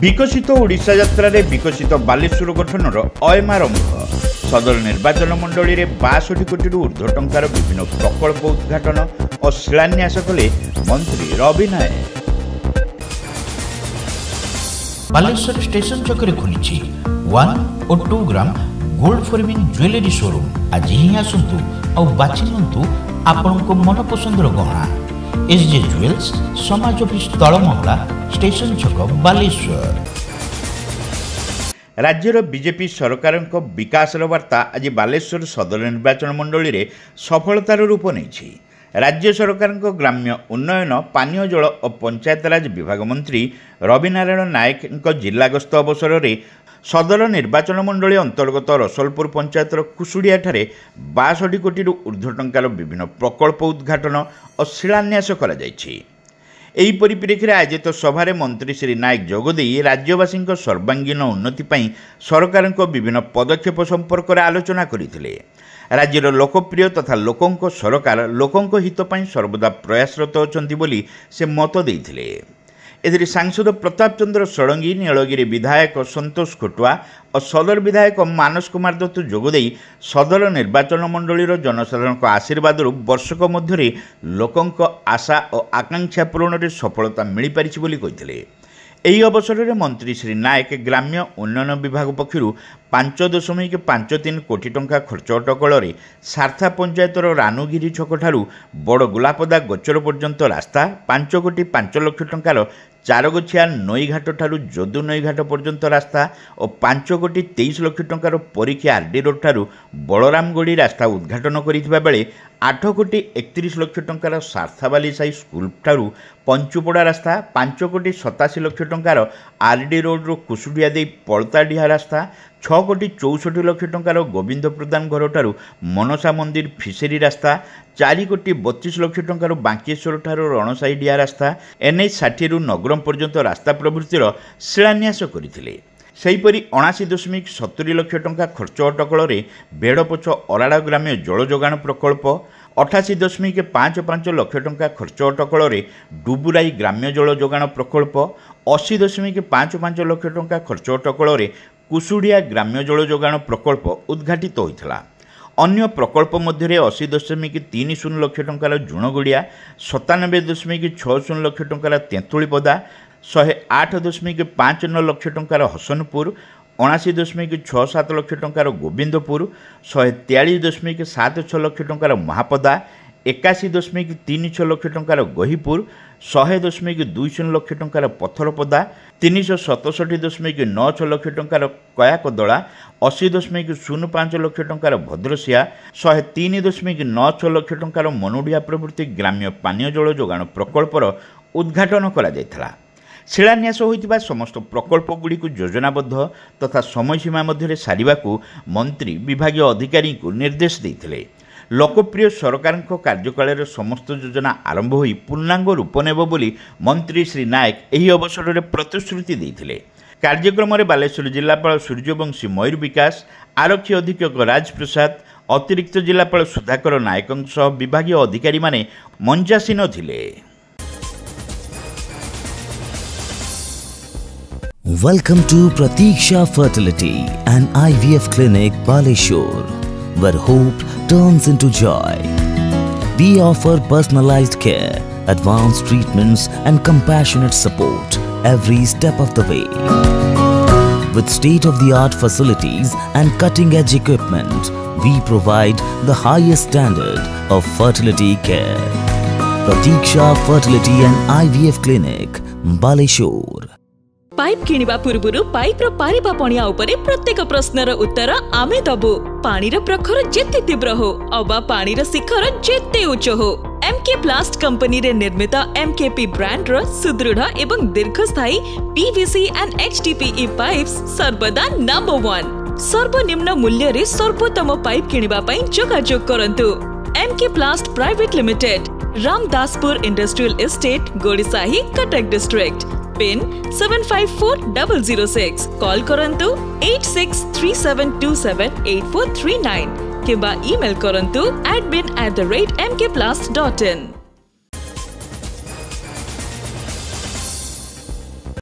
विकसित ओडिशा यात्रा रे विकसित बालेश्वर गठनर अयमारंभ सदर निर्वाचन मंडली रे 62 कोटी ऊर्ध्व टंकार विभिन्न प्रकल्प उद्घाटन और शिलान्यास कले मंत्री रवि नायक। बालेश्वर स्टेशन चक्कर खुली 1 और 2 gram gold forming jewellery showroom. आज ही आसतु और बाछि नियंतु आपनको मन पसंदर गहना। एसजे ज्वेल्स समाज ऑफिस तलमहला स्टेशन छक बालेश्वर। राज्यर बीजेपी सरकार विकास वार्ता आज बालेश्वर सदर निर्वाचन मंडली रे सफलतार रूप नहीं। राज्य सरकार ग्राम्य उन्नयन पानीय जल और पंचायतराज विभाग मंत्री रवि नारायण नायक जिला गस्त अवसर में सदर निर्वाचन मंडली अंतर्गत रसलपुर पंचायतर कुसुड़िया 62 कोटी ऊर्ध्व टंकार विभिन्न प्रकल्प उद्घाटन और शिलान्यास करा जायछि। एही परिप्रेक्षी आयोजित सभारे मंत्री श्री नायक जोगदे राज्यवासी सर्वांगीन उन्नति पई सरकार विभिन्न पदक्षेप संपर्क में आलोचना करथिले। राज्यर लोकप्रिय तथा लोकों सरकार लोकों हित पई सर्वदा प्रयासरत अछंती बोली से मत देइथिले। एथिरे सांसद प्रताप चंद्र षडंगी, नीलगिरी विधायक संतोष खोटुआ और सदर विधायक मानस कुमार दत्त जोगदे सदर निर्वाचन मंडलीर जनसाधारण आशीर्वाद वर्षक मध्य लोकों आशा और आकांक्षा पूरण में सफलता मिल पारिछि बोली कहिथिले। एही अवसर में मंत्री श्री नायक ग्राम्य उन्नयन विभाग पक्षर 5.53 कोटी टंका खर्च अटकल सारथा पंचायतर रानुगिरी छक ठारू बड़ गुलापदा गोचर पर्यंत रास्ता, 5 कोटी 5 लक्ष टंकार चारगछिया नईघाट ठारू जदू नईघाट पर्यंत रास्ता और 5 कोटी 23 लक्ष टंकार परीक्षा आरडी रोड ठारू बलरामगढ़ी रास्ता उद्घाटन करिथिबा बेले 8 कोटी 31 लक्ष टंकार सार्थाबाली साई स्कूल ठारू पंचुपड़ा रास्ता, 5 कोटी 87 लक्ष टंकार आरडी रोड रो कुसुडिया दे पलताडिहा रास्ता, 6 कोटी 64 लक्ष टंकार गोविंद प्रधान घर ठारू मनसा मंदिर फिशेरी रास्ता, 4 कोटी 32 लक्ष टंकार बांकेश्वर ठारू रणसाईडिया रास्ता, NH 60 रु नगरम पर्यंत रास्ता प्रभृतिर शिलान्यास करथिले। सेहीपरि 79.70 लक्ष टंका खर्च अटकल बेड़पोछ अराड़ा ग्राम्य जल जोगाण प्रकल्प, 88.55 लक्ष टंका खर्च अटकल डुबुराई ग्राम्य जल जोगाण प्रकल्प, 80.55 लक्ष टंका खर्च अटकल कुसुड़िया ग्राम्य जल जोगाण प्रकल्प उद्घाटित होइथला। अन्य प्रकल्प मध्य 80.30 लक्ष टंकार जुणगुड़िया, 97.60 लक्ष टंकार तेंतुलीपदा, 108.59 लक्ष टंकार हसनपुर, 79.67 लक्ष टंकार गोविंदपुर, 143.76 लक्ष टंकार महापदा, 81.36 लक्ष टंकार गहीपुर, 100.20 लक्ष टंकार पथरपदा, 367.96 लक्ष टंकार कयाकदला, 80.05 लक्ष टंकार भद्रसिया, 103.96 लक्ष टंकार मनुडिया प्रभृति ग्राम्य पानीय जल जोगाण प्रकल्पर उद्घाटन करा जायथला। शिलान्यास होइतिबा समस्त प्रकल्पगुड़ी योजनाबद्ध तथा समयसीमा मध्य सारिबाकू मंत्री विभागीय अधिकारी को निर्देश देइथिले। लोकप्रिय सरकार कार्यकाल समस्त योजना आरंभ होई पूर्णांग रूप नेब बोली मंत्री श्री नायक एही अवसर में प्रतिश्रुति देइथिले। कार्यक्रम में बालेश्वर जिलापाल सूर्यवंशी मयूर विकास, आरक्षी अधीक्षक राज प्रसाद, अतिरिक्त जिलापाल सुधाकर नायक सह विभागीय अधिकारी माने मंचासीन थिले। Welcome to Pratiksha Fertility and IVF Clinic, Baleshwar, where hope turns into joy. We offer personalized care, advanced treatments and compassionate support every step of the way. With state-of-the-art facilities and cutting-edge equipment, we provide the highest standard of fertility care. Pratiksha Fertility and IVF Clinic, Baleshwar. Pipe किनिबा पूर्वरु pipe रो पारिबा पणिया उपरे प्रत्येक प्रश्नर उत्तर आमे दबु। पानी रो प्रखर जेते तीव्र हो अबा पानी रो शिखर जेते उच्च हो, MK प्लास्ट कंपनी रे निर्मित MKP ब्रांड रो सुदृढ़ एवं दीर्घस्थायी PVC एंड HDPE पाइप्स सर्वदा नंबर 1। सर्वनिम्न मूल्य रे सर्वोत्तम पाइप किनिबा पई जोगाजोग करंतु। MK Plast private limited, Ramdaspur industrial estate, Godisahi, Cuttack district. Pin 754006। Call करंतु 8637278439 किबा ईमेल करंतु admin@mkplast.in।